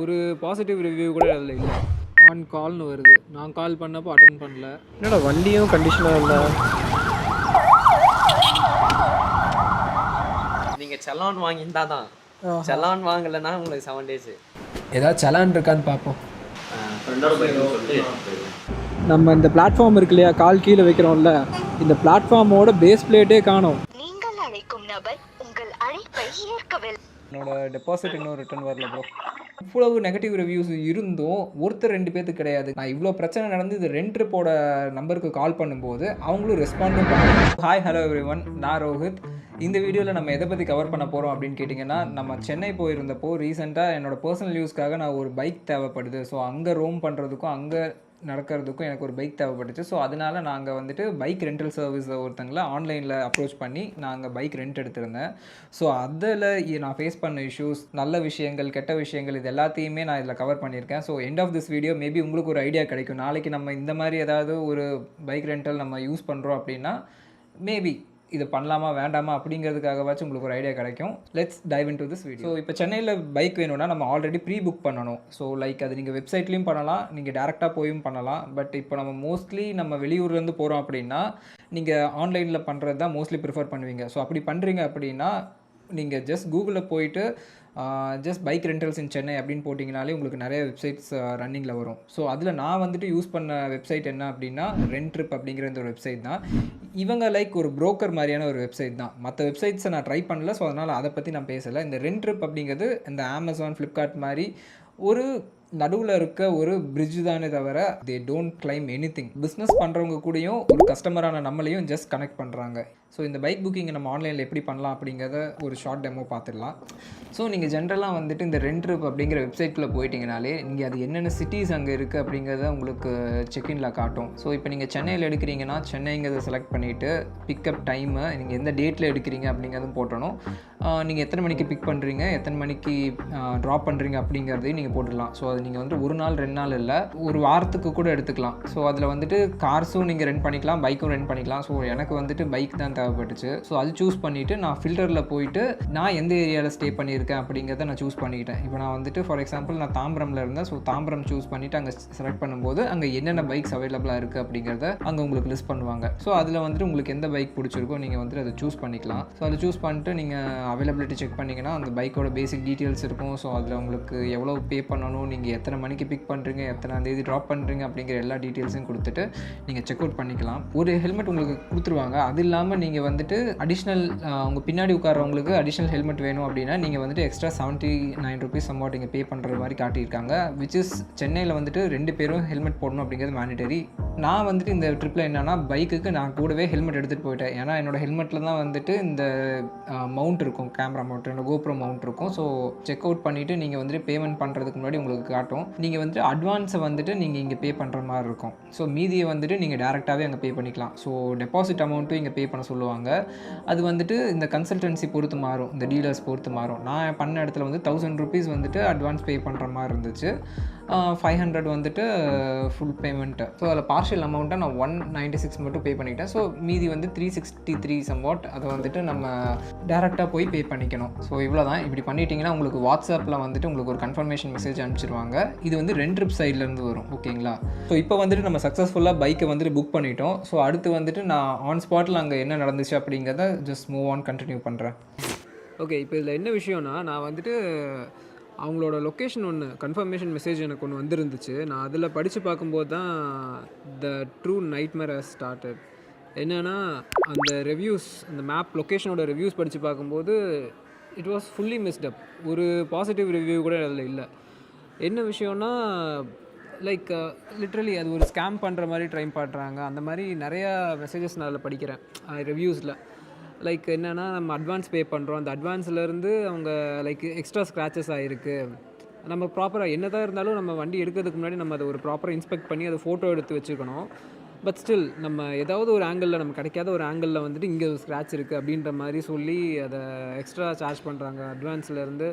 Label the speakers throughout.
Speaker 1: ஒரு positive review கூட அதில் இல்லை. ஆன் கால்னு வருது, நான் கால் பண்ணப்போ அட்டன் பண்ணல.
Speaker 2: என்னடா வண்டியும் கண்டிஷனாக இல்லை.
Speaker 3: நீங்கள் செலான் வாங்கியிருந்தா தான். செலான் வாங்கலைன்னா உங்களுக்கு 7 days.
Speaker 1: ஏதாவது செலான் இருக்கான்னு பார்ப்போம். நம்ம இந்த பிளாட்ஃபார்ம் இருக்கு இல்லையா, கால் கீழே வைக்கிறோம்ல, இந்த பிளாட்ஃபார்மோட பேஸ் பிளேட்டே காணோம்.
Speaker 4: நீங்கள் அழைக்கும் நபர் உங்கள் அழைப்பை ஏற்கவில்லை.
Speaker 1: என்னோட டெபாசிட் இன்னும் ரிட்டர்ன் வரல ப்ரோ. இவ்வளவு நெகட்டிவ் ரிவ்யூஸ் இருந்தும் ஒருத்தர் 2 பேருக்கு கிடையாது. நான் இவ்வளோ பிரச்சனை நடந்து இது ரெண்ட் ட்ரிப்போட நம்பருக்கு கால் பண்ணும்போது அவங்களும் ரெஸ்பாண்டும் பண்ணாங்க. ஹாய் ஹலோ எவ்ரிவன், நான் ரோஹித். இந்த வீடியோவில் நம்ம எதை பற்றி கவர் பண்ண போகிறோம் அப்படின்னு கேட்டிங்கன்னா, நம்ம சென்னை போயிருந்தப்போ ரீசெண்டாக என்னோடய பர்சனல் யூஸ்க்காக நான் ஒரு பைக் தேவைப்படுது. ஸோ அங்கே ரோம் பண்ணுறதுக்கும் அங்கே நடக்கிறதுக்கும் எனக்கு ஒரு பைக் தேவைப்பட்டுச்சு. ஸோ அதனால் நாங்கள் வந்துட்டு பைக் ரெண்டல் சர்வீஸை ஒருத்தங்களை ஆன்லைனில் அப்ரோச் பண்ணி நாங்கள் பைக் ரெண்ட் எடுத்திருந்தேன். ஸோ அதில் நான் ஃபேஸ் பண்ண இஷ்யூஸ், நல்ல விஷயங்கள், கெட்ட விஷயங்கள், இது எல்லாத்தையுமே நான் இதில் கவர் பண்ணியிருக்கேன். So end of this video maybe உங்களுக்கு ஒரு ஐடியா கிடைக்கும். நாளைக்கு நம்ம இந்த மாதிரி ஏதாவது ஒரு பைக் ரெண்டல் நம்ம யூஸ் பண்ணுறோம் அப்படின்னா மேபி இது பண்ணலாமா வேண்டாமா அப்படிங்கிறதுக்காகவாச்சும் உங்களுக்கு ஒரு ஐடியா கிடைக்கும். Let's dive into this video. So இப்போ சென்னையில் பைக் வேணும்னா நம்ம ஆல்ரெடி ப்ரீ புக் பண்ணணும். ஸோ லைக் அது நீங்கள் வெப்சைட்லேயும் பண்ணலாம், நீங்கள் டேரெக்டாக போயும் பண்ணலாம். பட் இப்போ நம்ம மோஸ்ட்லி நம்ம வெளியூர்லேருந்து போகிறோம் அப்படின்னா நீங்கள் ஆன்லைனில் பண்ணுறது தான் மோஸ்ட்லி ப்ரிஃபர் பண்ணுவீங்க. ஸோ அப்படி பண்ணுறீங்க அப்படின்னா நீங்கள் ஜஸ்ட் கூகுளில் போயிட்டு ஜஸ்ட் பைக் ரெண்டல்ஸ் இன் சென்னை அப்படின்னு போட்டிங்கனாலே உங்களுக்கு நிறைய வெப்சைட்ஸ் ரன்னிங்கில் வரும். ஸோ அதில் நான் வந்துட்டு யூஸ் பண்ண வெப்சைட் என்ன அப்படின்னா ரெண்ட் ட்ரிப் அப்படிங்கிற இந்த ஒரு வெப்சைட் தான். இவங்க லைக் ஒரு புரோக்கர் மாதிரியான ஒரு வெப்சைட் தான். மற்ற வெப்சைட்ஸை நான் ட்ரை பண்ணல, ஸோ அதனால் அதை பற்றி நான் பேசலை. இந்த ரெண்ட் ட்ரிப் அப்படிங்கிறது இந்த அமேசான், ஃப்ளிப்கார்ட் மாதிரி ஒரு நடுவில் இருக்க ஒரு பிரிட்ஜ் தானே தவிர they don't claim any thing. Business பண்ணுறவங்க கூடயும் ஒரு கஸ்டமரான நம்மளையும் ஜஸ்ட் கனெக்ட் பண்ணுறாங்க. ஸோ இந்த பைக் புக்கிங்கை நம்ம ஆன்லைனில் எப்படி பண்ணலாம் அப்படிங்கிறத ஒரு ஷார்ட் டெமோ பார்த்துடலாம். ஸோ நீங்கள் ஜென்ரலாக வந்துட்டு இந்த ரெண்ட் ட்ரிப் அப்படிங்கிற வெப்சைட்டில் போயிட்டீங்கனாலே நீங்கள் அது என்னென்ன சிட்டிஸ் அங்கே இருக்குது அப்படிங்கிறத உங்களுக்கு செக்இனில் காட்டும். ஸோ இப்போ நீங்கள் சென்னையில் எடுக்கிறீங்கன்னா சென்னைங்கிறத செலக்ட் பண்ணிவிட்டு பிக்கப் டைமு நீங்கள் எந்த டேட்டில் எடுக்கிறீங்க அப்படிங்கிறதும் போட்டணும். நீங்கள் எத்தனை மணிக்கு பிக் பண்ணுறீங்க, எத்தனை மணிக்கு ட்ராப் பண்ணுறீங்க அப்படிங்கிறதையும் நீங்கள் போட்டுடலாம். ஸோ அது நீங்கள் வந்துட்டு 1 நாள் 2 நாள் இல்லை, ஒரு வாரத்துக்கு கூட எடுத்துக்கலாம். ஸோ அதில் வந்துட்டு கார்ஸும் நீங்கள் ரெண்ட் பண்ணிக்கலாம், பைக்கும் ரெண்ட் பண்ணிக்கலாம். ஸோ எனக்கு வந்துட்டு பைக் தான் தேவைப்பட்டுச்சு. ஸோ அது சூஸ் பண்ணிவிட்டு நான் ஃபில்டரில் போயிட்டு நான் எந்த ஏரியாவில் ஸ்டே பண்ணியிருக்கேன் அப்படிங்கிறத நான் சூஸ் பண்ணிக்கிட்டேன். இப்போ நான் வந்துட்டு ஃபார் எக்ஸாம்பிள் நான் தாம்பரமில் இருந்தேன். ஸோ தாம்பரம் சூஸ் பண்ணிவிட்டு அங்கே செலக்ட் பண்ணும்போது அங்கே என்னென்ன பைக்ஸ் அவைலபிளாக இருக்குது அப்படிங்கிறத அங்கே உங்களுக்கு லிஸ்ட் பண்ணுவாங்க. ஸோ அதில் வந்துட்டு உங்களுக்கு எந்த பைக் பிடிச்சிருக்கோ நீங்கள் வந்துட்டு அதை சூஸ் பண்ணிக்கலாம். ஸோ அதை சூஸ் பண்ணிட்டு நீங்கள் அவைலபிலிட்டி செக் பண்ணிங்கன்னா அந்த பைக்கோட பேசிக் டீட்டெயில்ஸ் இருக்கும். ஸோ அதில் உங்களுக்கு எவ்வளோ பே பண்ணணும், நீங்கள் எத்தனை மணிக்கு பிக் பண்ணுறீங்க, எத்தனை தேதி ட்ராப் பண்ணுறீங்க அப்படிங்கிற எல்லா டீட்டெயில்ஸையும் கொடுத்துட்டு நீங்கள் செக் அவுட் பண்ணிக்கலாம். ஒரு ஹெல்மெட் உங்களுக்கு கொடுத்துருவாங்க. அது இல்லாமல் நீங்கள் வந்துட்டு அடிஷ்னல் உங்கள் பின்னாடி உட்காரவங்களுக்கு அடிஷ்னல் ஹெல்மெட் வேணும் அப்படின்னா நீங்கள் வந்துட்டு எக்ஸ்ட்ரா 79 rupees அமௌண்ட் இங்கே பே பண்ணுற மாதிரி காட்டியிருக்காங்க. விச் இஸ் சென்னையில் வந்துட்டு 2 பேரும் ஹெல்மெட் போடணும் அப்படிங்கிறது மேண்டேட்டரி. நான் வந்துட்டு இந்த ட்ரிப்பில் என்னென்னா பைக்குக்கு நான் கூடவே ஹெல்மெட் எடுத்துகிட்டு போயிட்டேன். ஏன்னா என்னோடய ஹெல்மெட்டில் தான் வந்துட்டு இந்த மவுண்ட் இருக்கும், கேமரா மவுண்ட், என்னோட கோப்ரோ மவுண்ட் இருக்கும். ஸோ செக் அவுட் பண்ணிவிட்டு நீங்கள் வந்துட்டு பேமெண்ட் பண்ணுறதுக்கு முன்னாடி உங்களுக்கு காட்டும். நீங்கள் வந்துட்டு அட்வான்ஸை வந்துட்டு நீங்கள் இங்கே பே பண்ணுற மாதிரி இருக்கும். ஸோ மீதியை வந்துட்டு நீங்கள் டேரெக்டாகவே அங்கே பே பண்ணிக்கலாம். ஸோ டெபாசிட் அமௌண்ட்டும் இங்கே பே பண்ண சொல்லுவாங்க. அது வந்துட்டு இந்த கன்சல்டன்சி பொறுத்து மாறும், இந்த டீலர்ஸ் பொறுத்து மாறும். நான் பண்ண இடத்துல வந்து 1000 rupees வந்துட்டு அட்வான்ஸ் பே பண்ணுற மாதிரி இருந்துச்சு. 500 வந்துட்டு ஃபுல் பேமெண்ட்டு. ஸோ அதில் பார்ஷியல் அமௌண்ட்டை நான் 196 மட்டும் பே பண்ணிக்கிட்டேன். ஸோ மீதி வந்து 363 சம்வாட் அதை வந்துட்டு நம்ம டேரெக்டாக போய் பே பண்ணிக்கணும். ஸோ இவ்வளோ தான். இப்படி பண்ணிட்டீங்கன்னா உங்களுக்கு வாட்ஸ்அப்பில் வந்துட்டு உங்களுக்கு ஒரு கன்ஃபர்மேஷன் மெசேஜ் அனுப்பிச்சிருவாங்க. இது வந்து ரெண்ட் ட்ரிப் சைட்லேருந்து வரும். ஓகேங்களா? ஸோ இப்போ வந்துட்டு நம்ம சக்ஸஸ்ஃபுல்லாக பைக்கை வந்துட்டு புக் பண்ணிட்டோம். ஸோ அடுத்து வந்துட்டு நான் ஆன் ஸ்பாட்டில் அங்கே என்ன நடந்துச்சு அப்படிங்கிறத ஜஸ்ட் மூவ் ஆன் கண்டினியூ பண்ணுறேன். ஓகே, இப்போ இதில் என்ன விஷயம்னா, நான் வந்துட்டு அவங்களோட லொக்கேஷன் ஒன்று கன்ஃபர்மேஷன் மெசேஜ் எனக்கு ஒன்று வந்துருந்துச்சு. நான் அதில் படித்து பார்க்கும்போது தான் the true nightmare has started. என்னென்னா அந்த ரிவ்யூஸ், அந்த மேப் லொக்கேஷனோட ரிவ்யூஸ் படித்து பார்க்கும்போது இட் வாஸ் ஃபுல்லி மிஸ்டப். ஒரு பாசிட்டிவ் ரிவ்யூ கூட அதில் இல்லை. என்ன விஷயம்னா லைக் லிட்ரலி அது ஒரு ஸ்கேம் பண்ணுற மாதிரி ட்ரை பண்ணுறாங்க. அந்த மாதிரி நிறையா மெசேஜஸ் நான் அதில் படிக்கிறேன் ரிவ்யூஸில். லைக் என்னென்னா நம்ம அட்வான்ஸ் பே பண்ணுறோம், அந்த அட்வான்ஸ்லேருந்து அவங்க லைக் எக்ஸ்ட்ரா ஸ்க்ராச்சஸ் ஆகிருக்கு. நம்ம ப்ராப்பராக என்ன தான் இருந்தாலும் நம்ம வண்டி எடுக்கிறதுக்கு முன்னாடி நம்ம அதை ஒரு ப்ராப்பராக இன்ஸ்பெக்ட் பண்ணி அதை ஃபோட்டோ எடுத்து வச்சுக்கணும். பட் ஸ்டில் நம்ம ஏதாவது ஒரு ஆங்கிளில் நம்ம கிடைக்காத ஒரு ஆங்கிளில் வந்துட்டு இங்கே ஒரு ஸ்க்ராட்ச் இருக்குது அப்படின்ற மாதிரி சொல்லி அதை எக்ஸ்ட்ரா சார்ஜ் பண்ணுறாங்க. அட்வான்ஸ்லேருந்து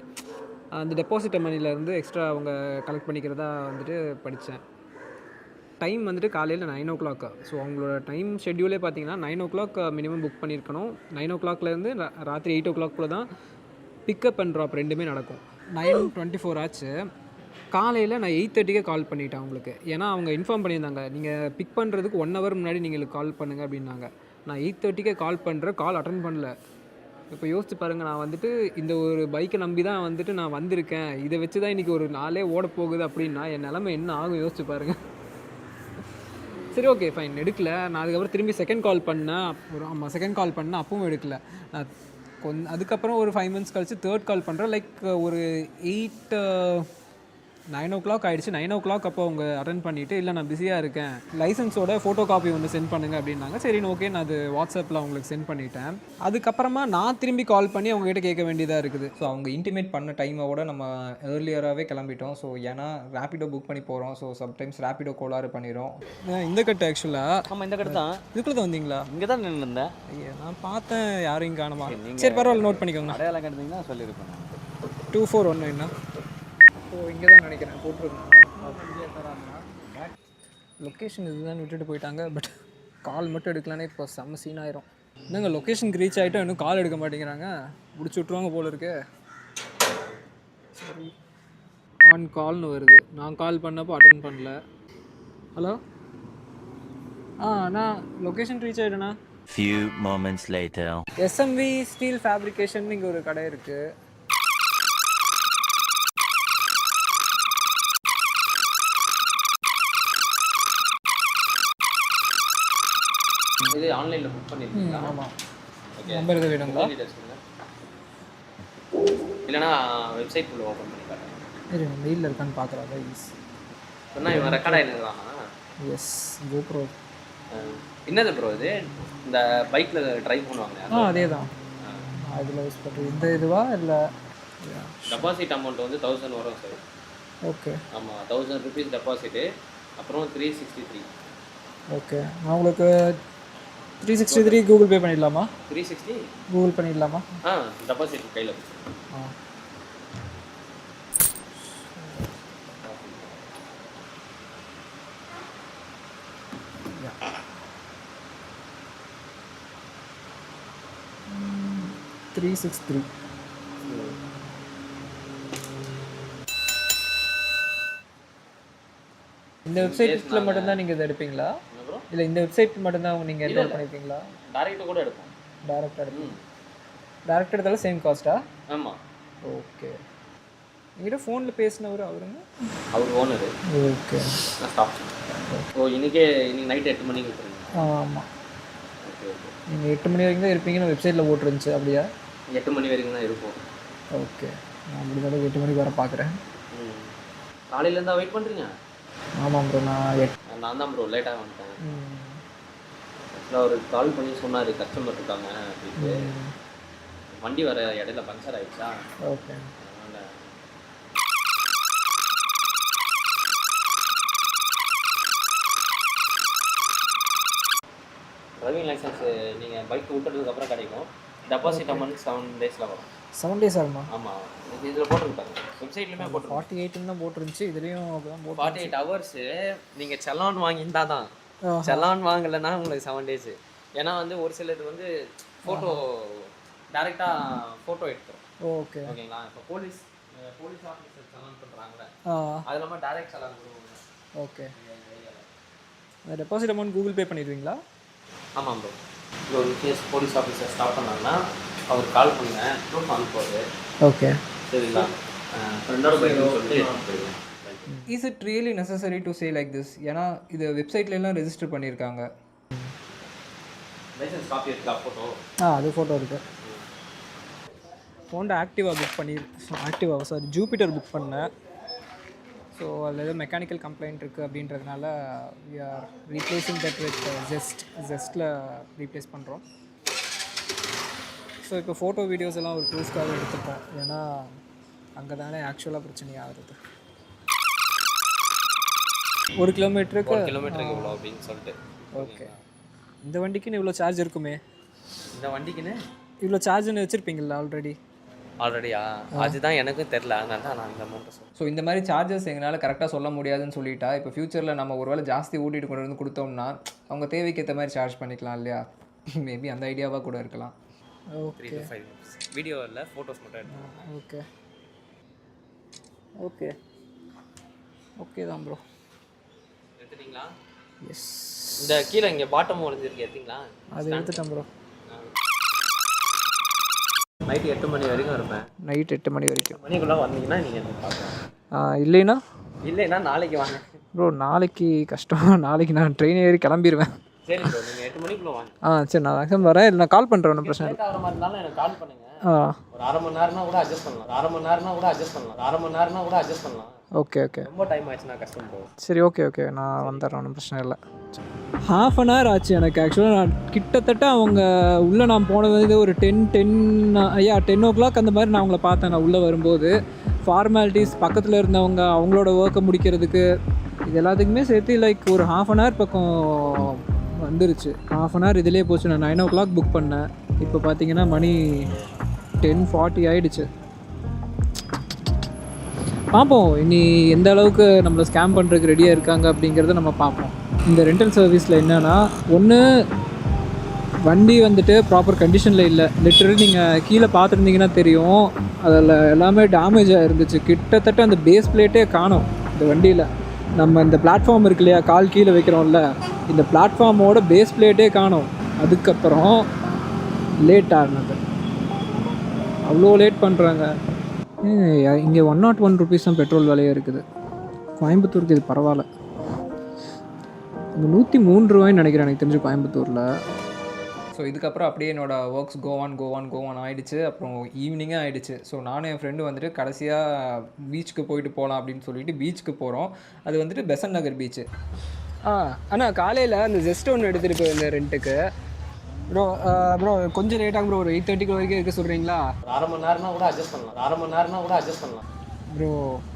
Speaker 1: அந்த டெபாசிட் மணிலேருந்து எக்ஸ்ட்ரா அவங்க கலெக்ட் பண்ணிக்கிறதா வந்துட்டு படித்தேன். டைம் வந்துட்டு காலையில் 9 o'clock. ஸோ அவங்களோட டைம் ஷெட்யூலே பார்த்தீங்கன்னா 9 o'clock மினிமம் புக் பண்ணியிருக்கணும். 9 o'clockலேருந்து ராத்திரி 8 o'clock தான் பிக்கப் அண்ட் ட்ராப் ரெண்டுமே நடக்கும். 9:24 ஆச்சு. காலையில் நான் 8:30க்கே கால் பண்ணிட்டேன் அவங்களுக்கு. ஏன்னா அவங்க இன்ஃபார்ம் பண்ணியிருந்தாங்க, நீங்கள் பிக் பண்ணுறதுக்கு 1 ஹவர் முன்னாடி நீங்கள் கால் பண்ணுங்கள் அப்படின்னாங்க. நான் 8:30க்கே கால் பண்ணுறேன், கால் அட்டன் பண்ணல. இப்போ யோசிச்சு பாருங்கள், நான் வந்துட்டு இந்த ஒரு பைக்கை நம்பி தான் வந்துட்டு நான் வந்திருக்கேன், இதை வச்சு தான் இன்றைக்கி ஒரு நாளே ஓட போகுது அப்படின்னா என் நிலமை என்ன ஆகும் யோசிச்சு பாருங்கள். சரி ஓகே ஃபைன், எடுக்கல. நான் அதுக்கப்புறம் திரும்பி செகண்ட் கால் பண்ணேன், செகண்ட் கால் பண்ணேன், அப்பவும் எடுக்கல. நான் அதுக்கப்புறம் ஒரு 5 minutes கழிச்சு தேர்ட் கால் பண்ணுறேன். லைக் ஒரு 9 o'clock ஆகிடுச்சு. 9 o'clock அப்போ அவங்க அட்டன் பண்ணிவிட்டு, இல்லை நான் பிஸியாக இருக்கேன், லைசன்ஸோட ஃபோட்டோ காப்பி ஒன்று சென்ட் பண்ணுங்கள் அப்படின்னாங்க. சரின்னு ஓகே, நான் அது வாட்ஸ்அப்பில் அவங்களுக்கு சென்ட் பண்ணிட்டேன். அதுக்கப்புறமா நான் திரும்பி கால் பண்ணி அவங்ககிட்ட கேட்க வேண்டியதாக இருக்குது. ஸோ அவங்க இன்டிமேட் பண்ண டைமோட நம்ம ஏர்லியராகவே கிளம்பிட்டோம். ஸோ ஏன்னா ரேப்பிடோ புக் பண்ணி போகிறோம். ஸோ சம்டைம்ஸ் ரேப்பிடோ கோளாறு பண்ணிடும். இந்த கட்டு ஆக்சுவலாக
Speaker 3: ஆமாம், இந்த கடை தான்.
Speaker 1: இதுக்குள்ளே தான் வந்தீங்களா?
Speaker 3: இங்கே தான் நின்றுருந்தேன்.
Speaker 1: ஐயா, நான் பார்த்தேன், யாரையும் காணுமா? சரி பரவாயில்ல, நோட் பண்ணிக்கோங்க.
Speaker 3: அடையாளம் கட்டுறீங்கன்னா சொல்லியிருப்பேன்.
Speaker 1: 2419 ஸோ இங்கே தான் நினைக்கிறேன் போட்டிருக்கேன். லொக்கேஷன் இதுதான் விட்டுட்டு போயிட்டாங்க. பட் கால் மட்டும் எடுக்கலானே இப்போ செம்ம சீன் ஆயிரும். என்னங்க லொக்கேஷனுக்கு ரீச் ஆகிட்டோம், இன்னும் கால் எடுக்க மாட்டேங்கிறாங்க. முடிச்சு விட்ருவாங்க போல இருக்கு. சரி, ஆன் கால்னு வருது. நான் கால் பண்ணப்போ அட்டன் பண்ணல. ஹலோ, நான் லொக்கேஷன் ரீச் ஆகிட்டேண்ணா.
Speaker 5: Few moments later.
Speaker 1: SMV steel fabrication இங்கே ஒரு கடை இருக்குது.
Speaker 3: இது ஆன்லைனில் புக் பண்ணியிருக்கீங்களா?
Speaker 1: ஆமாம். நம்பர் எதுவும் வேணுங்களா?
Speaker 3: இல்லைனா வெப்சைட் குள்ளே ஓப்பன் பண்ணி காட்டுறேன்.
Speaker 1: சரி, மெயிலில் இருக்கான்னு பார்க்குறா கைஸ்.
Speaker 3: சொன்னால் இவன் ரெக்கார்ட் ஆகிருந்தானா?
Speaker 1: Yes, GoPro.
Speaker 3: என்னது ப்ரோ இது? இந்த பைக்கில் ட்ரைவ் பண்ணுவாங்க.
Speaker 1: அதே தான். இதில் யூஸ் பண்ணுறது இந்த இதுவா இல்லை?
Speaker 3: டெபாசிட் அமௌண்ட் வந்து 1000 வரும் சார்.
Speaker 1: ஓகே.
Speaker 3: ஆமாம், 1000 rupees டெபாசிட்டு. அப்புறம் 363.
Speaker 1: ஓகே, நான் உங்களுக்கு 363 கூகுள் பே பண்ணிடலாமா?
Speaker 3: 360
Speaker 1: கூகுள் பண்ணிடலாமா?
Speaker 3: டெபாசிட் கையில்.
Speaker 1: ஆ, ம், 363. இந்த வெப்சைட்டில் மட்டும்தான் நீங்கள் இதை எடுப்பீங்களா? இல்லை இந்த வெப்சைட் மட்டும்தான் நீங்கள் என்ரோல் பண்ணியிருக்கீங்களா?
Speaker 3: டேரெக்டாக கூட எடுப்போம்.
Speaker 1: டேரெக்டாக எடுப்போம். டேரெக்டாக எடுத்தாலும் சேம் காஸ்ட்டா?
Speaker 3: ஆமாம்.
Speaker 1: ஓகே. என்கிட்ட ஃபோனில் பேசினவர் அவருங்க?
Speaker 3: அவர் ஓனர்.
Speaker 1: ஓகே.
Speaker 3: ஸ்டாப். இன்னைக்கு நைட்டு 8 மணிக்கு விட்டுருங்க.
Speaker 1: ஆமாம். Okay okay. நீங்கள் 8 மணி வரைக்கும் தான் இருப்பீங்கன்னு வெப்சைட்டில் போட்டுருந்துச்சு, அப்படியா?
Speaker 3: 8 மணி வரைக்கும் தான் இருப்போம்.
Speaker 1: ஓகே, நான் முடிஞ்சாலும் 8 மணிக்கு வர பார்க்குறேன்.
Speaker 3: காலையிலேருந்தா வெயிட் பண்ணுறீங்க?
Speaker 1: ஆமாம் ப்ரோ,
Speaker 3: நான் தான் ப்ரோ லேட்டாக வந்துட்டேன். ஆக்சுவலாக அவர் கால் பண்ணி சொன்னார் கஸ்டமர் இருக்காங்க அப்படின்ட்டு. வண்டி வர இடையில பஞ்சர் ஆகிடுச்சா.
Speaker 1: ஓகே.
Speaker 3: அதனால் டிரைவிங் லைசன்ஸு நீங்கள் பைக் விட்டுறதுக்கப்புறம் கிடைக்கும். டெபாசிட் அமௌண்ட் 7 daysல வரும்.
Speaker 1: 7 days ஆகுமா?
Speaker 3: ஆமாம், இதில் போட்டிருக்காங்க, வெப்சைட்லையுமே போட்டு
Speaker 1: 48 தான் போட்டுருந்துச்சு. இதுலேயும் அப்படிதான் போட்டு
Speaker 3: 48 hours. நீங்கள் செலான் வாங்கியிருந்தா தான். செலான் வாங்கலைன்னா உங்களுக்கு 7 days. ஏன்னா வந்து ஒரு சிலது வந்து ஃபோட்டோ டேரெக்டாக ஃபோட்டோ எடுத்துரும்.
Speaker 1: ஓகே
Speaker 3: ஓகேங்களா? இப்போ போலீஸ் ஆஃபீஸர் செலான் பண்ணுறாங்களே, அது இல்லாமல் டேரெக்ட் செலான் கொடுவாங்க.
Speaker 1: ஓகே. அந்த டெபாசிட் அமௌண்ட் கூகுள் பே பண்ணிடுவீங்களா?
Speaker 3: ஆமாம் ப்ரோ. இப்போ ஒரு கேஸ் போலீஸ் ஆஃபீஸர் ஸ்டாப் பண்ணாங்கன்னா அவர் கால் பண்ணுங்க, ப்ரூஃப் அனுப்புவார்.
Speaker 1: ஓகே,
Speaker 3: சரிங்களா? ஃப்ரெண்டோட பைக் சொல்லிட்டு எடுத்துகிட்டு போயிடுவேன்.
Speaker 1: Is it really necessary to say like this? ஏன்னா இது வெப்சைட்லாம் ரெஜிஸ்டர் பண்ணியிருக்காங்க.
Speaker 3: லைசன்ஸ் காப்பி இருக்கா? ஃபோட்டோ?
Speaker 1: அது ஃபோட்டோ இருக்குது. Honda Activa book Jupiter book பண்ணேன். ஸோ அதில் ஏதோ மெக்கானிக்கல் கம்ப்ளைண்ட் இருக்குது அப்படின்றதுனால we are replacing that with ஜெஸ்ட்டில் ரீப்ளேஸ் பண்ணுறோம். ஸோ இப்போ ஃபோட்டோ வீடியோஸ் எல்லாம் ஒரு ப்ரூஃப்காக எடுத்துப்போம். ஏன்னா அங்கே தானே ஆக்சுவலாக பிரச்சனையாகிறது. 1 கிலோமீட்டருக்கு
Speaker 3: இவ்வளோ அப்படின்னு சொல்லிட்டு.
Speaker 1: ஓகே. இந்த வண்டிக்குன்னு இவ்வளோ சார்ஜ் இருக்குமே?
Speaker 3: இந்த வண்டிக்குன்னு
Speaker 1: இவ்வளோ சார்ஜ்னு வச்சுருப்பீங்களா
Speaker 3: ஆல்ரெடியா? அதுதான் எனக்கும் தெரில, அதனால தான் நான் இந்த அமௌண்ட்டை சொல்கிறேன்.
Speaker 1: ஸோ இந்த மாதிரி சார்ஜஸ் எங்களால் கரெக்டாக சொல்ல முடியாதுன்னு சொல்லிட்டா, இப்போ ஃப்யூச்சரில் நம்ம ஒரு வேளை ஜாஸ்தி ஓட்டிட்டு கொண்டு வந்து கொடுத்தோம்னா அவங்க தேவைக்கு ஏற்ற மாதிரி சார்ஜ் பண்ணிக்கலாம் இல்லையா? மேபி அந்த ஐடியாவாக கூட இருக்கலாம்.
Speaker 3: 3 to 5 minutes வீடியோ இல்லை, ஃபோட்டோஸ் மட்டும் எடுத்து.
Speaker 1: Okay okay. ஓகே தான் ப்ரோ.
Speaker 3: எடுத்துட்டீங்களா?
Speaker 1: எஸ்,
Speaker 3: இந்த கீழே இங்கே பாட்டம் ஒழிஞ்சிருக்கு, எடுத்தீங்களா?
Speaker 1: அது எடுத்துட்டேன் ப்ரோ.
Speaker 3: நைட்டு 8 மணி வரைக்கும் இருப்பேன்.
Speaker 1: நைட் 8 மணி வரைக்கும்
Speaker 3: மணிக்குள்ளே வந்தீங்கன்னா நீங்கள் பார்க்கலாம்.
Speaker 1: இல்லைன்னா
Speaker 3: இல்லைன்னா நாளைக்கு வாங்க
Speaker 1: ப்ரோ. நாளைக்கு கஷ்டம். நாளைக்கு நான் ட்ரெயின் ஏறி கிளம்பிடுவேன்.
Speaker 3: சரி ப்ரோ, நீங்கள் 8 மணிக்குள்ளே வாங்க.
Speaker 1: சரி, நான் மேக்ஸிமம் வரேன். இல்லை நான் கால் பண்ணுறேன், ஒன்றும் பிரச்சனை இல்லை.
Speaker 3: லேட் ஆகிற மாதிரி இருந்தாலும் எனக்கு கால் பண்ணுங்கள். ஒரு அரை மணி நேரம்னா கூட அட்ஜஸ்ட் பண்ணலாம்.
Speaker 1: Okay okay.
Speaker 3: ரொம்ப டைம் ஆச்சுன்னா கஷ்டம் போகும்.
Speaker 1: சரி, ஓகே, நான் வந்துடுறேன், ஒன்றும் பிரச்சனை இல்லை. ½ அன் ஹவர் ஆச்சு எனக்கு. ஆக்சுவலாக நான் கிட்டத்தட்ட அவங்க உள்ளே நான் போனது வந்து ஒரு 10 o'clock அந்த மாதிரி நான் அவங்கள பார்த்தேன். நான் உள்ளே வரும்போது ஃபார்மாலிட்டிஸ், பக்கத்தில் இருந்தவங்க அவங்களோட ஒர்க்கை முடிக்கிறதுக்கு, இது எல்லாத்துக்குமே சேர்த்து லைக் ஒரு ½ அன் ஹவர் பக்கம் வந்துருச்சு. ½ அன் ஹவர் இதிலே போச்சு. நான் 9 o'clock புக் பண்ணேன். இப்போ பார்த்தீங்கன்னா மணி 10:40 ஆகிடுச்சு. பார்ப்போம் இனி எந்த அளவுக்கு நம்மளை ஸ்கேம் பண்ணுறதுக்கு ரெடியாக இருக்காங்க அப்படிங்கிறத நம்ம பார்ப்போம். இந்த ரெண்டல் சர்வீஸில் என்னென்னா, ஒன்று வண்டி வந்துட்டு ப்ராப்பர் கண்டிஷனில் இல்லை. லிட்டரலி நீங்கள் கீழே பார்த்துருந்தீங்கன்னா தெரியும், அதில் எல்லாமே டேமேஜாக இருந்துச்சு. கிட்டத்தட்ட அந்த பேஸ் பிளேட்டே காணோம் இந்த வண்டியில். நம்ம இந்த பிளாட்ஃபார்ம் இருக்கு இல்லையா, கால் கீழே வைக்கிறோம்ல, இந்த பிளாட்ஃபார்மோட பேஸ் பிளேட்டே காணோம். அதுக்கப்புறம் லேட் ஆகினது, அவ்வளோ லேட் பண்ணுறாங்க. இங்கே 101 rupees தான் பெட்ரோல் விலையாக இருக்குது. கோயம்புத்தூருக்கு இது பரவாயில்ல. இந்த 103 ரூபாய்ன்னு நினைக்கிறேன் எனக்கு தெரிஞ்சு கோயம்புத்தூரில். ஸோ இதுக்கப்புறம் அப்படியே என்னோடய ஒர்க்ஸ் கோவான் ஆகிடுச்சு. அப்புறம் ஈவினிங்கே ஆகிடுச்சு. ஸோ நானும் என் ஃப்ரெண்டு வந்துட்டு கடைசியாக பீச்சுக்கு போயிட்டு போகலாம் அப்படின்னு சொல்லிட்டு பீச்சுக்கு போகிறோம். அது வந்துட்டு பெசன்ட் நகர் பீச்சு. அண்ணா காலையில் அந்த ஜெஸ்ட் ஒன்று எடுத்துகிட்டு போயிருந்தேன் ரெண்ட்டுக்கு. ப்ரோ கொஞ்சம் லேட்டாக ப்ரோ, ஒரு 8:30 வரைக்கும் இருக்க சொல்கிறீங்களா?
Speaker 3: அரை மணி நேரம்னா கூட அட்ஜஸ்ட் பண்ணலாம்.
Speaker 1: ப்ரோ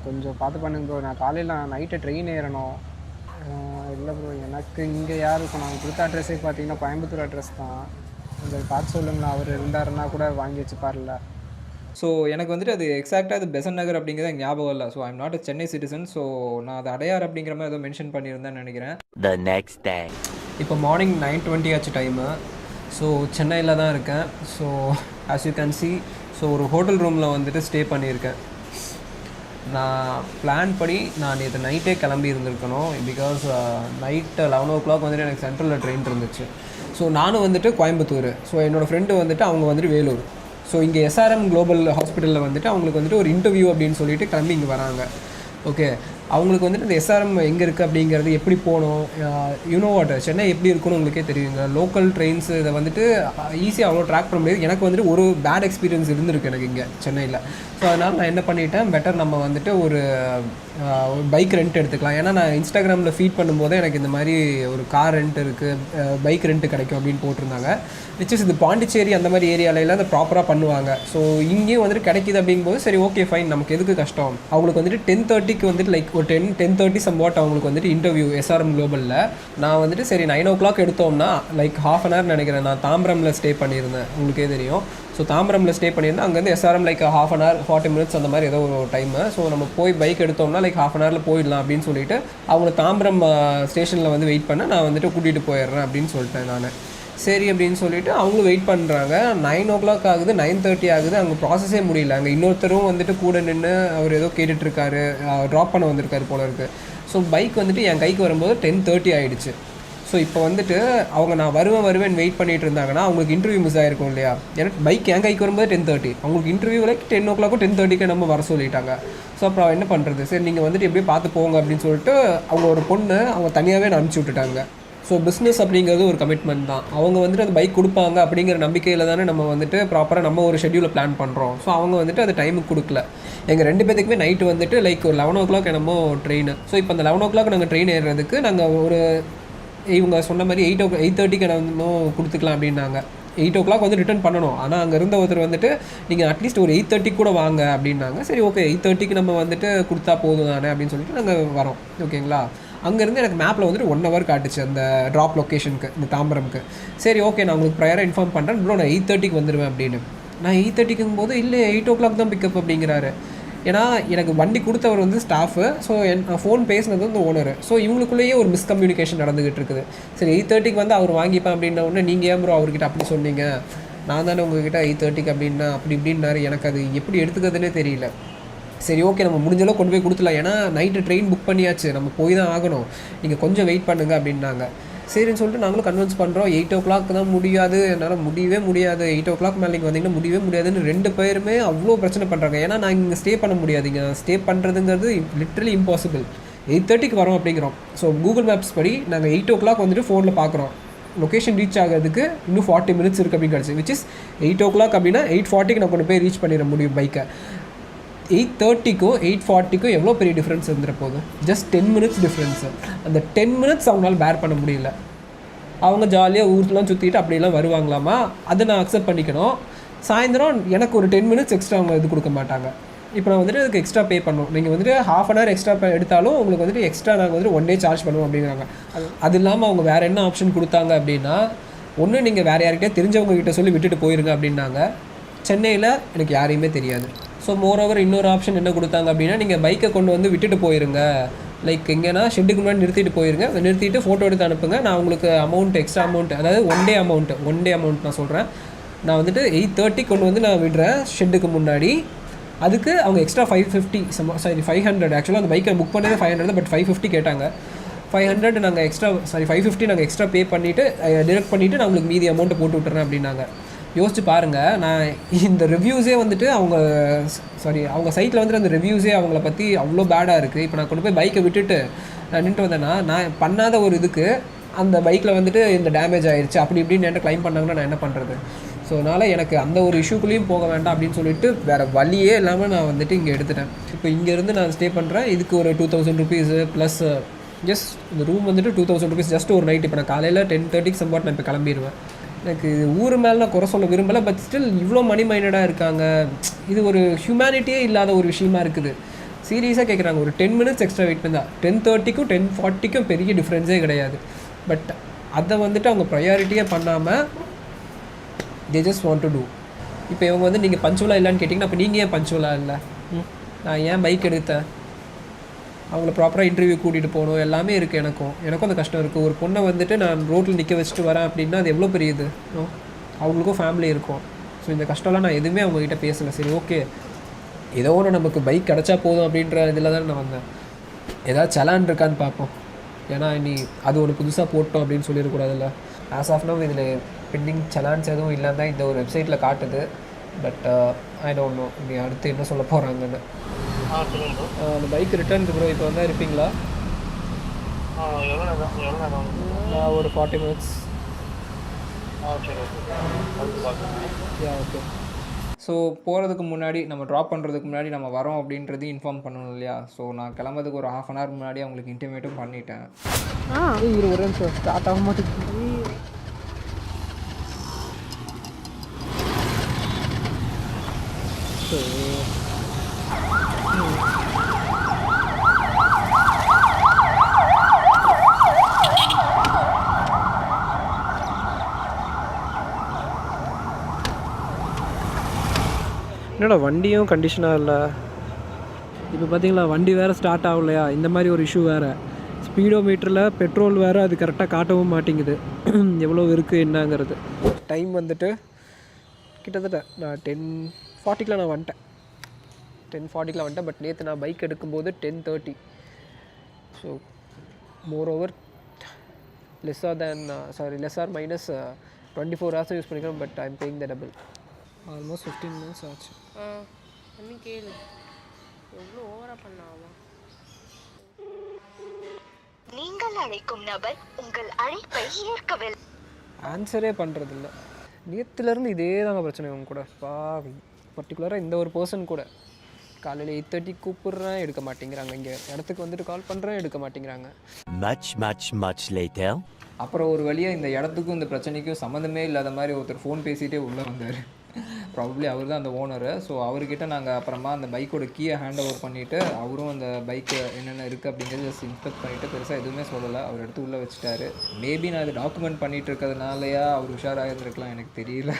Speaker 1: கொஞ்சம் பார்த்து பண்ணுங்க ப்ரோ. நான் காலையில் நைட்டு ட்ரெயின் ஏறணும். இல்லை ப்ரோ, எனக்கு இங்கே யார் இருக்கும்? நான் கொடுத்த அட்ரஸே பார்த்தீங்கன்னா கோயம்புத்தூர் அட்ரஸ் தான். கொஞ்சம் பார்த்து சொல்லுங்களா, அவர் இருந்தாருன்னா கூட வாங்கி வச்சுப்பார்ல. ஸோ எனக்கு வந்துட்டு அது எக்ஸாக்டாக அது பெசன்ட் நகர் அப்படிங்கிறது எனக்கு ஞாபகம் இல்லை. So I'm not a Chennai citizen. So நான் அது அடையார் அப்படிங்கிற மாதிரி ஏதோ மென்ஷன் பண்ணியிருந்தேன்னு நினைக்கிறேன்.
Speaker 5: The next day.
Speaker 1: இப்போ மார்னிங் 9:20 ஆச்சு டைமு. ஸோ சென்னையில் தான் இருக்கேன். So as you can see, so ஒரு ஹோட்டல் ரூமில் வந்துட்டு ஸ்டே பண்ணியிருக்கேன். நான் பிளான் படி நான் நேற்று நைட்டே கிளம்பி இருந்திருக்கணும். பிகாஸ் நைட்டு 11 o'clock வந்துட்டு எனக்கு சென்ட்ரலில் ட்ரெயின் இருந்துச்சு. ஸோ நானும் வந்துட்டு கோயம்புத்தூர், ஸோ என்னோடய ஃப்ரெண்டு வந்துட்டு அவங்க வந்துட்டு வேலூர். ஸோ இங்கே SRM குளோபல் ஹாஸ்பிட்டலில் வந்துட்டு அவங்களுக்கு வந்துட்டு ஒரு இன்டர்வியூ அப்படின்னு சொல்லிட்டு கிளம்பி இங்கே வராங்க. ஓகே, அவங்களுக்கு வந்துட்டு இந்த SRM எங்கே இருக்குது அப்படிங்கிறது, எப்படி போகணும், யூனோ வாட், சென்னை எப்படி இருக்குன்னு உங்களுக்கே தெரியுங்க. லோக்கல் ட்ரெயின்ஸ் இதை வந்துட்டு ஈஸியாக அவ்வளோ ட்ராக் பண்ண முடியாது. எனக்கு வந்துட்டு ஒரு பேட் எக்ஸ்பீரியன்ஸ் இருந்திருக்கு எனக்கு இங்கே சென்னையில். ஸோ அதனால் நான் என்ன பண்ணிட்டேன், பெட்டர் நம்ம வந்துட்டு ஒரு பைக் ரெண்ட் எடுத்துக்கலாம். ஏன்னா நான் இன்ஸ்டாகிராமில் ஃபீட் பண்ணும்போது எனக்கு இந்த மாதிரி ஒரு கார் ரெண்ட் இருக்குது, பைக் ரெண்ட்டு கிடைக்கும் அப்படின்னு போட்டிருந்தாங்க. விச் இஸ் இது பாண்டிச்சேரி அந்த மாதிரி ஏரியாவில் அதை ப்ராப்பராக பண்ணுவாங்க. ஸோ இங்கேயும் வந்துட்டு கிடைக்கிது அப்படிங்கும்போது சரி ஓகே ஃபைன், நமக்கு எதுக்கு கஷ்டம். அவங்களுக்கு வந்துட்டு 10:30 வந்துட்டு லைக் ஒரு 10:30 சம்வாட் அவங்களுக்கு வந்துட்டு இன்டர்வியூ SRM குளோபலில். நான் வந்துட்டு சரி 9 o'clock எடுத்தோம்னா லைக் ½ அன் ஹவர் நினைக்கிறேன். நான் தாம்பரமில் ஸ்டே பண்ணியிருந்தேன், உங்களுக்கே தெரியும். ஸோ தாம்பரமில் ஸ்டே பண்ணியிருந்தேன். அங்கேருந்து SRM like ½ an hour 40 minutes அந்த மாதிரி ஏதோ ஒரு டைமு. ஸோ நம்ம போய் பைக் எடுத்தோம்னா லைக் ½ அன் ஹவரில் போயிடலாம் அப்படின்னு சொல்லிட்டு அவங்க தாம்பரம் ஸ்டேஷனில் வந்து வெயிட் பண்ண, நான் வந்துட்டு கூட்டிகிட்டு போயிடுறேன் அப்படின்னு சொல்லிட்டேன் நான். சரி அப்படின்னு சொல்லிட்டு அவங்களும் வெயிட் பண்ணுறாங்க. 9 o'clock ஆகுது, 9:30 ஆகுது. அங்கே ப்ராசஸே முடியல. அங்கே இன்னொருத்தரும் வந்துட்டு கூட நின்று அவர் ஏதோ கேட்டுட்ருக்காரு, ட்ராப் பண்ண வந்திருக்காரு போல இருக்குது. ஸோ பைக் வந்துட்டு என் கைக்கு வரும்போது 10:30 ஆகிடுச்சு. ஸோ இப்போ வந்துட்டு அவங்க நான் வருவேன் வெயிட் பண்ணிட்டு இருந்தாங்கன்னா அவங்களுக்கு இன்டர்வியூ மிஸ் ஆகிருக்கும் இல்லையா. எனக்கு பைக் என் கைக்கு வரும்போது 10:30, அவங்களுக்கு இன்டர்வியூ லைக் 10 o'clock 10:30 நம்ம வர சொல்லிட்டாங்க. ஸோ அப்புறம் என்ன பண்ணுறது, சரி நீங்கள் வந்துட்டு எப்படியே பார்த்து போங்க அப்படின்னு சொல்லிட்டு அவங்க ஒரு பொண்ணு அவங்க தனியாகவே நான் அனுப்பிச்சி விட்டுட்டாங்க. ஸோ பிஸ்னஸ் அப்படிங்கிறது ஒரு கமிட்மெண்ட் தான். அவங்க வந்துட்டு அந்த பைக் கொடுப்பாங்க அப்படிங்கிற நம்பிக்கையில் தானே நம்ம வந்துட்டு ப்ராப்பராக நம்ம ஒரு ஷெட்யூலை பிளான் பண்ணுறோம். ஸோ அவங்க வந்துட்டு அது டைமுக்கு கொடுக்கல. எங்கள் 2 பேத்துக்குமே நைட்டு வந்துட்டு லைக் ஒரு 11 o'clock என்னமோ ட்ரெயின். ஸோ இப்போ அந்த 11 o'clock நாங்கள் ட்ரெயின் ஏறுறதுக்கு நாங்கள் ஒரு இவங்க சொன்ன மாதிரி 8:30 என்னமோ கொடுத்துக்கலாம் அப்படின்னாங்க. 8 o'clock வந்து ரிட்டர்ன் பண்ணணும். ஆனால் அங்கே இருந்த ஒருத்தர் வந்துட்டு நீங்கள் அட்லீஸ்ட் ஒரு 8:30 கூட வாங்க அப்படின்னாங்க. சரி ஓகே 8:30 நம்ம வந்துட்டு கொடுத்தா போதும் தானே அப்படின்னு சொல்லிட்டு நாங்கள் வரோம். ஓகேங்களா, அங்கேருந்து எனக்கு மேப்பில் வந்துட்டு 1 hour காட்டுச்சு அந்த ட்ராப் லொக்கேஷனுக்கு, இந்த தாம்பரம்க்கு. சரி ஓகே நான் உங்களுக்கு ப்ரையராக இன்ஃபார்ம் பண்ணுறேன் ப்ரோ, நான் 8:30 வந்துடுவேன் அப்படின்னு. நான் 8:30 போது இல்லை 8 o'clock தான் பிக்கப் அப்படிங்கிறாரு. ஏன்னா எனக்கு வண்டி கொடுத்தவர் வந்து ஸ்டாஃபு. ஸோ ஃபோன் பேசினது வந்து ஓனர். ஸோ இவங்களுக்குள்ளேயே ஒரு மிஸ்கம்யூனிகேஷன் நடந்துகிட்டு இருக்குது. சரி 8:30 வந்து அவர் வாங்கிப்பேன் அப்படின்ன உடனே நீங்கள் ஏன் ப்ரோ அவர்கிட்ட அப்படி சொன்னீங்க, நான் தானே உங்ககிட்ட 8:30 அப்படின்னா அப்படி இப்படின்னாரு. எனக்கு அது எப்படி எடுத்துக்கிறதுனே தெரியல.
Speaker 6: சரி ஓகே நம்ம முடிஞ்சளவு கொண்டு போய் கொடுத்துலாம், ஏன்னா நைட்டு ட்ரெயின் புக் பண்ணியாச்சு, நம்ம போய் தான் ஆகணும், நீங்கள் கொஞ்சம் வெயிட் பண்ணுங்க அப்படின்னாங்க. சரின்னு சொல்லிட்டு நாங்களும் கன்வின்ஸ் பண்ணுறோம். 8 o'clock தான் முடியாது, என்னால் முடியவே முடியாது, 8 o'clock மேலே நீங்கள் வந்தீங்கன்னா முடியவே முடியாதுன்னு 2 பேருமே அவ்வளோ பிரச்சனை பண்ணுறாங்க. ஏன்னா நான் இங்கே ஸ்டே பண்ண முடியாது, இங்கே ஸ்டே பண்ணுறதுங்கிறது லிட்ரலி இம்பாசிபிள். 8:30க்கு வரோம் அப்படிங்கிறோம். ஸோ கூகுள் மேப்ஸ் படி நாங்கள் 8 o'clock வந்துட்டு ஃபோனில் பார்க்குறோம், லொக்கேஷன் ரீச் ஆகிறதுக்கு இன்னும் 40 minutes இருக்குது அப்படின்னு கிடச்சி. விச் இஸ் 8 o'clock அப்படின்னா 8:40க்கு நான் கொண்டு போய் ரீச் பண்ணிட முடியும் பைக்கை. 8:30க்கும் 8:40க்கும் எவ்வளோ பெரிய டிஃப்ரென்ஸ் இருந்துற போகுது, ஜஸ்ட் 10 minutes டிஃப்ரென்ஸு. அந்த 10 minutes அவங்களால பேர் பண்ண முடியல. அவங்க ஜாலியாக ஊர்லாம் சுற்றிட்டு அப்படிலாம் வருவாங்களாமா, அதை நான் அக்செப்ட் பண்ணிக்கணும். சாயந்தரம் எனக்கு ஒரு 10 minutes எக்ஸ்ட்ரா அவங்க இது கொடுக்க மாட்டாங்க. இப்போ நான் வந்துட்டு அதுக்கு எக்ஸ்ட்ரா பே பண்ணணும், நீங்கள் வந்துட்டு 1/2 hour எக்ஸ்ட்ரா எடுத்தாலும் உங்களுக்கு வந்துட்டு எக்ஸ்ட்ரா நாங்கள் வந்துட்டு 1 day சார்ஜ் பண்ணுவோம் அப்படிங்கிறாங்க. அது இல்லாமல் அவங்க வேறு என்ன ஆப்ஷன் கொடுத்தாங்க அப்படின்னா, ஒன்று நீங்கள் வேறு யார்கிட்டயே தெரிஞ்சவங்க கிட்ட சொல்லி விட்டுட்டு போயிருங்க அப்படின்னாங்க. சென்னையில் எனக்கு யாரையுமே தெரியாது. ஸோ மோரோவர் இன்னொரு ஆப்ஷன் என்ன கொடுத்தாங்க அப்படின்னா, நீங்கள் பைக்கை கொண்டு வந்து விட்டுட்டு போயிருங்க, லைக் எங்கேனா ஷெட்டுக்கு முன்னாடி நிறுத்திட்டு போயிருங்க, நிறுத்திட்டு ஃபோட்டோ எடுத்து அனுப்புங்க, நான் உங்களுக்கு அமௌண்ட் எக்ஸ்ட்ரா அமௌண்ட், அதாவது ஒன் டே அமௌண்ட் நான் சொல்கிறேன், நான் வந்துட்டு 8:30 கொண்டு வந்து நான் விடுறேன் ஷெட்டுக்கு முன்னாடி, அதுக்கு அவங்க எக்ஸ்ட்ரா 500 ஆக்சுவலாக அந்த பைக்கை புக் பண்ணதே 500, பட் 550 கேட்டாங்க. 500 நாங்கள் எக்ஸ்ட்ரா 550 நாங்கள் எக்ஸ்ட்ரா பே பண்ணிவிட்டு டிடக்ட் பண்ணிவிட்டு நான் உங்களுக்கு மீதி அமௌண்ட்டை போட்டு விட்டுறேன் அப்படின்னாங்க. யோசிச்சு பாருங்கள், நான் இந்த ரிவ்யூஸே வந்துட்டு அவங்க சைட்டில் வந்துட்டு அந்த ரிவ்யூஸே அவங்கள பற்றி அவ்வளோ பேடாக இருக்குது. இப்போ நான் கொண்டு போய் பைக்கை விட்டுட்டு நான் நின்றுட்டு வந்தேன்னா, நான் பண்ணாத ஒரு இதுக்கு அந்த பைக்கில் வந்துட்டு இந்த டேமேஜ் ஆயிடுச்சு அப்படி இப்படின்னு என்கிட்ட க்ளைம் பண்ணாங்கன்னா நான் என்ன பண்ணுறது? ஸோ அதனால் எனக்கு அந்த ஒரு இஷ்யூக்குள்ளேயும் போக வேண்டாம் அப்படின்னு சொல்லிட்டு வேறு வழியே இல்லாமல் நான் வந்துட்டு இங்கே எடுத்துட்டேன். இப்போ இங்கேருந்து நான் ஸ்டே பண்ணுறேன், இதுக்கு ஒரு 2000 rupees ப்ளஸ் ஜஸ்ட் இந்த ரூம் வந்துட்டு 2000 rupees ஜஸ்ட் ஒரு நைட். இப்போ நான் காலையில் 10:30க்கு சம்பாட் நான் இப்போ கிளம்பிடுவேன். எனக்கு ஊர் மேலே நான் குறை சொல்ல விரும்பலை, பட் ஸ்டில் இவ்வளோ மணி மைண்டடாக இருக்காங்க, இது ஒரு ஹியூமனிட்டியே இல்லாத ஒரு விஷயமா இருக்குது. சீரியஸாக கேட்குறாங்க, ஒரு 10 minutes எக்ஸ்ட்ரா வெயிட் பண்ணா 10:30க்கும் 10:40க்கும் பெரிய டிஃப்ரென்ஸே கிடையாது. பட் அதை வந்துட்டு அவங்க ப்ரையாரிட்டியே பண்ணாமல் they just want to do. இப்போ இவங்க வந்து நீங்கள் பஞ்சுவலாக இல்லைன்னு கேட்டிங்கன்னா, அப்போ நீங்கள் ஏன் பஞ்சுவலாக இல்லை? நான் ஏன் பைக் எடுத்தேன்? அவங்கள ப்ராப்பராக இன்டர்வியூ கூட்டிகிட்டு போகணும், எல்லாமே இருக்குது. எனக்கும் அந்த கஷ்டம் இருக்குது. ஒரு பொண்ணை வந்துட்டு நான் ரோட்டில் நிற்க வச்சுட்டு வரேன் அப்படின்னா அது எவ்வளோ பெரிய இது. அவங்களுக்கும் ஃபேமிலி இருக்கும். ஸோ இந்த கஷ்டம்லாம் நான் எதுவுமே அவங்ககிட்ட பேசலை. சரி ஓகே, ஏதோ ஒன்று நமக்கு பைக் கிடச்சா போதும் அப்படின்ற இதில் தான் நான் வந்தேன். ஏதாவது சலான் இருக்கான்னு பார்ப்போம், ஏன்னா இனி அது ஒன்று புதுசாக போட்டோம் அப்படின்னு சொல்லிடக்கூடாதுல்ல. ஆஸ் ஆஃப் நவ் இதில் பெண்டிங் சலான்ஸ் எதுவும் இல்லைன்னு தான் இந்த ஒரு வெப்சைட்டில் காட்டுது. பட் ஐ டோன்ட் நோ இனி அடுத்து என்ன சொல்ல போகிறாங்கன்னு. அந்த பைக் ரிட்டர்ன் ப்ரோ இப்போ வந்தால் இருப்பீங்களா? நான் ஒரு 40 minutes.
Speaker 1: ஓகே. ஸோ போகிறதுக்கு முன்னாடி நம்ம ட்ராப் பண்ணுறதுக்கு முன்னாடி நம்ம வரோம் அப்படின்றது இன்ஃபார்ம் பண்ணணும் இல்லையா? ஸோ நான் கிளம்புறதுக்கு ஒரு 1/2 hour முன்னாடி அவங்களுக்கு இன்டிமேட்டும் பண்ணிட்டேன்.
Speaker 2: ஒரு நிமிஷம் ஸ்டார்ட் ஆக மாட்டேங்குது.
Speaker 6: என்னடா வண்டியும் கண்டிஷனாக இல்லை. இப்போ பார்த்தீங்களா வண்டி வேறு ஸ்டார்ட் ஆகலையா, இந்த மாதிரி ஒரு இஷ்யூ வேறு. ஸ்பீடோ மீட்டரில் பெட்ரோல் வேறு அது கரெக்டாக காட்டவும் மாட்டேங்குது எவ்வளோ இருக்குது என்னங்கிறது. டைம் வந்துட்டு கிட்டத்தட்ட நான் 10:40 நான் வந்துட்டேன். 10:40 வந்துட்டேன். பட் நேற்று நான் பைக் எடுக்கும்போது 10:30. So moreover less or minus 24 hours use பண்ணிக்கிறேன். But I am paying the double. Almost 15 minutes ஆச்சு.
Speaker 7: கேளு, எவ்வளோ ஓவரா பண்ணாவா?
Speaker 4: நீங்கள் அழைக்கும் நபர் உங்கள் அழைப்பை ஏற்கவில்லை.
Speaker 6: ஆன்சரே பண்ணுறதில்ல. நேற்றுலேருந்து இதே தாங்க பிரச்சனை அவங்க கூட. பர்டிகுலராக இந்த ஒரு பர்சன் கூட காலையில் 8:30 கூப்பிட்றேன், எடுக்க மாட்டேங்கிறாங்க. இங்கே இடத்துக்கு வந்துட்டு கால் பண்ணுறேன், எடுக்க மாட்டேங்கிறாங்க.
Speaker 5: Much later.
Speaker 1: அப்புறம் ஒரு வழியாக இந்த இடத்துக்கும் இந்த பிரச்சனைக்கும் சம்மந்தமே இல்லாத மாதிரி ஒருத்தர் ஃபோன் பேசிகிட்டே உள்ளே வந்தார். ப்ராபப்ளி அவர் தான் அந்த ஓனரு. ஸோ அவர்கிட்ட நாங்கள் அப்புறமா அந்த பைக்கோட கீயை ஹேண்ட் ஓவர் பண்ணிவிட்டு அவரும் அந்த பைக்கு என்னென்ன இருக்குது அப்படிங்கிறது ஜஸ்ட் இன்ஸ்பெக்ட் பண்ணிவிட்டு பெருசாக எதுவுமே சொல்லலை, அவர் எடுத்து உள்ளே வச்சுட்டாரு. மேபி நான் இது டாக்குமெண்ட் பண்ணிகிட்டு இருக்கிறதுனாலயா அவர் உஷாராக இருந்திருக்கலாம், எனக்கு தெரியல.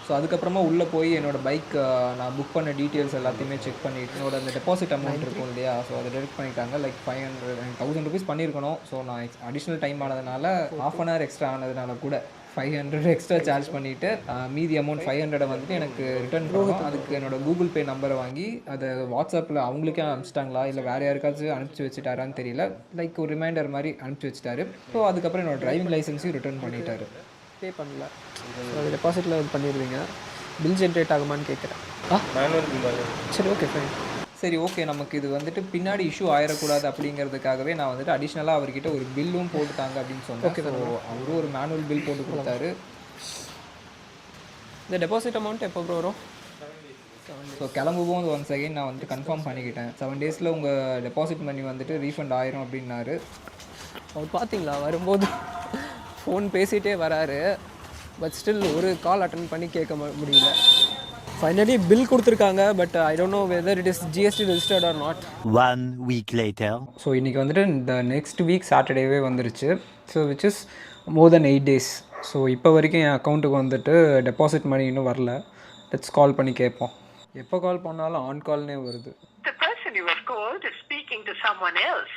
Speaker 1: ஸோ அதுக்கப்புறமா உள்ளே போய் என்னோடய பைக் நான் புக் பண்ண டீட்டெயில்ஸ் எல்லாத்தையுமே செக் பண்ணிவிட்டு என்னோட அந்த டெபாசிட் அமௌண்ட் இருக்கும் இல்லையா, ஸோ அதை டெபிட் பண்ணிட்டாங்க. லைக் 500 1000 rupees பண்ணியிருக்கணும். ஸோ நான் அடிஷ்னல் டைம் ஆனதுனால 1/2 hour எக்ஸ்ட்ரா ஆனதுனால கூட 500 எக்ஸ்ட்ரா சார்ஜ் பண்ணிவிட்டு மீதி அமௌண்ட் 500 வந்துட்டு எனக்கு ரிட்டர்ன் பண்ணணும். அதுக்கு என்னோட கூகுள் பே நம்பரை வாங்கி அதை வாட்ஸ்அப்பில் அவங்களுக்கே அனுப்பிச்சிட்டாங்களா இல்லை வேறு யாருக்காச்சும் அனுப்பிச்சி வச்சுட்டாரான்னு தெரியல. லைக் ஒரு ரிமைண்டர் மாதிரி அனுப்பிச்சி வச்சுட்டாரு. ஸோ அதுக்கப்புறம் என்னோட டிரைவிங் லைசன்ஸையும் ரிட்டர்ன் பண்ணிட்டாரு.
Speaker 2: பே பண்ணல, அது டெபாசிட்டில் இது பண்ணிடுவீங்க. பில் ஜென்ரேட் ஆகுமான்னு கேட்குறேன். சரி, ஓகே, ஃபைன்.
Speaker 1: சரி, ஓகே, நமக்கு இது வந்துட்டு பின்னாடி இஷ்யூ ஆயிடக்கூடாது அப்படிங்கிறதுக்காகவே நான் வந்துட்டு அடிஷ்னலாக அவர்கிட்ட ஒரு பில்லும் போட்டுட்டாங்க அப்படின்னு சொன்னேன். ஓகே, அவரும் ஒரு மேனுவல் பில் போட்டு கொடுத்தாரு.
Speaker 2: இந்த டெபாசிட் அமௌண்ட் எப்போ ப்ரோ வரும்?
Speaker 1: ஸோ கிளம்பும்போது ஒன்ஸ் அகைன் நான் வந்துட்டு கன்ஃபார்ம் பண்ணிக்கிட்டேன். 7 டேஸில் உங்கள் டெபாசிட் மணி வந்துட்டு ரீஃபண்ட் ஆயிரும் அப்படின்னாரு.
Speaker 2: அவர் பார்த்தீங்களா, வரும்போது ஃபோன் பேசிகிட்டே வராரு. பட் ஸ்டில் ஒரு கால் அட்டன் பண்ணி கேட்க முடியல. ஃபைனலி பில் கொடுத்துருக்காங்க. But I don't know whether it is GST registered or not.
Speaker 5: 1 week later.
Speaker 1: So இன்றைக்கி வந்துட்டு இந்த நெக்ஸ்ட் வீக் சாட்டர்டேவே வந்துருச்சு. So which is more than 8 days. So இப்போ வரைக்கும் என் அக்கௌண்ட்டுக்கு வந்துட்டு டெபாசிட் மணி இன்னும் வரல. லெட்ஸ் கால் பண்ணி கேட்போம். எப்போ கால் பண்ணாலும் ஆன் கால்னே வருது.
Speaker 8: The person you have called is speaking to someone else.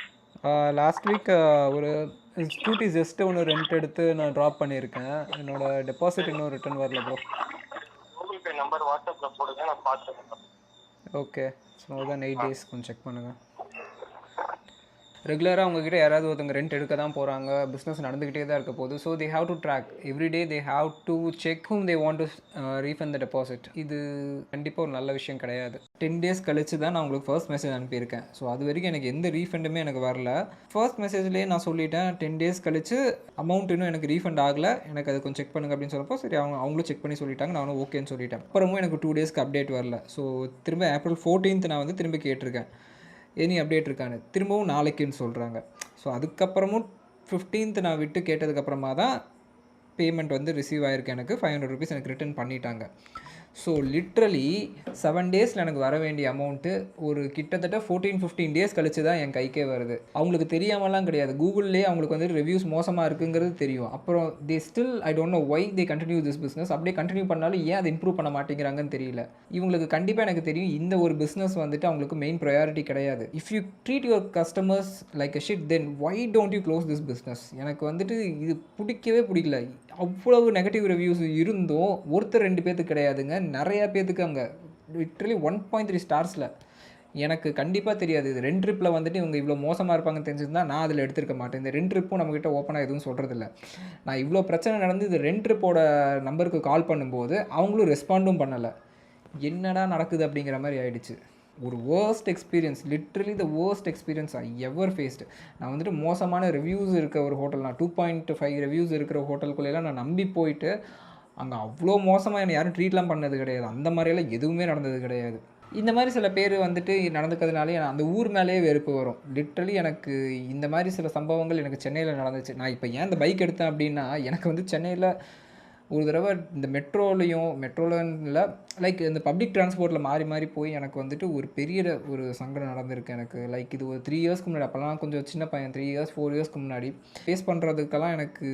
Speaker 1: Last week ஒரு ஸ்கூட்டி ஜஸ்ட்டு ஒன்று ரெண்ட் எடுத்து நான் ட்ராப் பண்ணியிருக்கேன். என்னோடய டெபாசிட் இன்னும் ரிட்டர்ன் வரல ப்ரோ.
Speaker 9: கூகுள் பே நம்பர் வாட்ஸ்அப்பில் போடுங்க, நான் பார்த்துக்கிறேன்.
Speaker 1: ஓகே, ஸோ தான் 8 days கொஞ்சம் செக் பண்ணுங்கள். ரெகுலராக உங்ககிட்ட யாராவது ஒருத்தங்க ரெண்ட் எடுக்க தான் போகிறாங்க, பிஸ்னஸ் நடந்துக்கிட்டே தான் இருக்க போகுது. So they have to track every day, they have to check whom they want to refund the deposit. இது கண்டிப்பாக ஒரு நல்ல விஷயம் கிடையாது. 10 days கழிச்சு தான் நான் உங்களுக்கு ஃபர்ஸ்ட் மெசேஜ் அனுப்பியிருக்கேன். ஸோ அது வரைக்கும் எனக்கு எந்த ரீஃபண்டுமே எனக்கு வரல. ஃபர்ஸ்ட் மெசேஜ்லேயே நான் சொல்லிட்டேன் 10 days கழிச்சு அமௌண்ட் இன்னும் எனக்கு ரீஃபண்ட் ஆகலை, எனக்கு அது கொஞ்சம் செக் பண்ணுங்க அப்படின்னு சொன்னப்போ சரி அவங்களும் செக் பண்ணி சொல்லிட்டாங்க. நானும் ஓகேன்னு சொல்லிட்டேன். அப்புறமும் எனக்கு 2 daysக்கு அப்டேட் வரல. ஸோ திரும்ப April 14th நான் வந்து திரும்ப கேட்டிருக்கேன் எனி அப்டேட் இருக்கான்னு. திரும்பவும் நாளைக்குன்னு சொல்கிறாங்க. ஸோ அதுக்கப்புறமும் 15th நான் விட்டு கேட்டதுக்கப்புறமா தான் பேமெண்ட் வந்து ரிசீவ் ஆகிருக்கு. எனக்கு 500 rupees எனக்கு ரிட்டர்ன் பண்ணிட்டாங்க. ஸோ லிட்ரலி 7 daysல எனக்கு வர வேண்டிய அமௌண்ட்டு ஒரு கிட்டத்தட்ட 14-15 days கழிச்சு தான் என் கைக்கே வருது. அவங்களுக்கு தெரியாமலாம் கிடையாது. கூகுள்லேயே அவங்களுக்கு வந்து ரிவ்யூஸ் மோசமாக இருக்குங்கிறது தெரியும். அப்புறம் they still I don't no why they continue this business. அப்படியே கண்டினியூ பண்ணாலும் ஏன் அதை இம்ப்ரூவ் பண்ண மாட்டேங்கிறாங்கன்னு தெரியல. இவங்களுக்கு கண்டிப்பாக எனக்கு தெரியும் இந்த ஒரு பிஸ்னஸ் வந்துட்டு அவங்களுக்கு மெயின் ப்ரையாரிட்டி கிடையாது. If you treat your customers like a shit then why don't you close this business. எனக்கு வந்துட்டு இது பிடிக்கல. அவ்வளவு நெகட்டிவ் ரிவ்யூஸ் இருந்தும் ஒருத்தர் 2 பேர்த்துக்கு கிடையாதுங்க, நிறையா பேர்த்துக்கு. அங்கே லிட்ரலி 1.3 ஸ்டார்ஸில். எனக்கு கண்டிப்பாக தெரியாது இது 2 ட்ரிப்பில் வந்துட்டு இவங்க இவ்வளோ மோசமாக இருப்பாங்கன்னு தெரிஞ்சிருந்தா நான் அதில் எடுத்திருக்க மாட்டேன். இந்த 2 ட்ரிப்பும் நம்மக்கிட்ட ஓப்பனாக எதுவும் சொல்கிறதில்ல. நான் இவ்வளோ பிரச்சனை நடந்து இது 2 ட்ரிப்போட நம்பருக்கு கால் பண்ணும்போது அவங்களும் ரெஸ்பாண்டும் பண்ணலை. என்னடா நடக்குது அப்படிங்கிற மாதிரி ஆயிடுச்சு. ஒரு worst experience, literally the worst experience I ever faced. நான் வந்துட்டு மோசமான ரிவ்யூஸ் இருக்க ஒரு ஹோட்டல், நான் 2.5 ரிவ்யூஸ் இருக்கிற ஹோட்டலுக்குள்ளேலாம் நான் நம்பி போயிட்டு அங்கே அவ்வளோ மோசமாக என்னை யாரும் ட்ரீட்லாம் பண்ணது கிடையாது. அந்த மாதிரியெல்லாம் எதுவுமே நடந்தது கிடையாது. இந்த மாதிரி சில பேர் வந்துட்டு நடந்துக்கிறதுனாலே அந்த ஊர் மேலேயே வெறுப்பு வரும். லிட்ரலி எனக்கு இந்த மாதிரி சில சம்பவங்கள் எனக்கு சென்னையில் நடந்துச்சு. நான் இப்போ ஏன் இந்த பைக் எடுத்தேன் அப்படின்னா, எனக்கு வந்து சென்னையில் ஒரு தடவை இந்த மெட்ரோவில் லைக் இந்த பப்ளிக் டிரான்ஸ்போர்ட்டில் மாறி போய் எனக்கு வந்துட்டு ஒரு பெரிய ஒரு சங்கடம் நடந்திருக்கு எனக்கு. லைக் இது ஒரு 3 yearsக்கு முன்னாடி. அப்போல்லாம் கொஞ்சம் சின்ன பையன், 3 years 4 yearsக்கு முன்னாடி. ஃபேஸ் பண்ணுறதுக்கெல்லாம் எனக்கு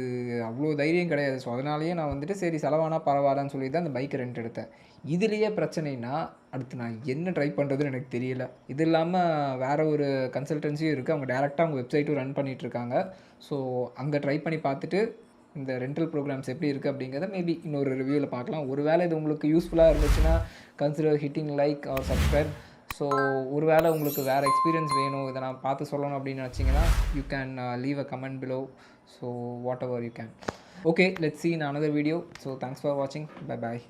Speaker 1: அவ்வளோ தைரியம் கிடையாது. ஸோ அதனாலேயே நான் வந்துட்டு சரி செலவானா பரவாயில்லன்னு சொல்லி தான் அந்த பைக்கை ரெண்ட் எடுத்தேன். இதுலேயே பிரச்சனைனா அடுத்து நான் என்ன ட்ரை பண்ணுறதுன்னு எனக்கு தெரியல. இது இல்லாமல் வேறு ஒரு கன்சல்டன்சியும் இருக்குது. அவங்க டேரெக்டாக அவங்க வெப்சைட்டும் ரன் பண்ணிகிட்ருக்காங்க. ஸோ அங்கே ட்ரை பண்ணி பார்த்துட்டு இந்த ரெண்டல் ப்ரோக்ராம்ஸ் எப்படி இருக்குது அப்படிங்கிறத மேபி இன்னொரு ரிவ்யூவில் பார்க்கலாம். ஒரு வேளை இது உங்களுக்கு யூஸ்ஃபுல்லாக இருந்துச்சுன்னா consider hitting like or subscribe. So ஒரு வேளை உங்களுக்கு வேறு எக்ஸ்பீரியன்ஸ் வேணும், இதை நான் பார்த்து சொல்லணும் அப்படின்னு நினச்சிங்கன்னா you can leave a comment below. So what ever you can. Okay, let's see in another video. So thanks for watching. Bye bye.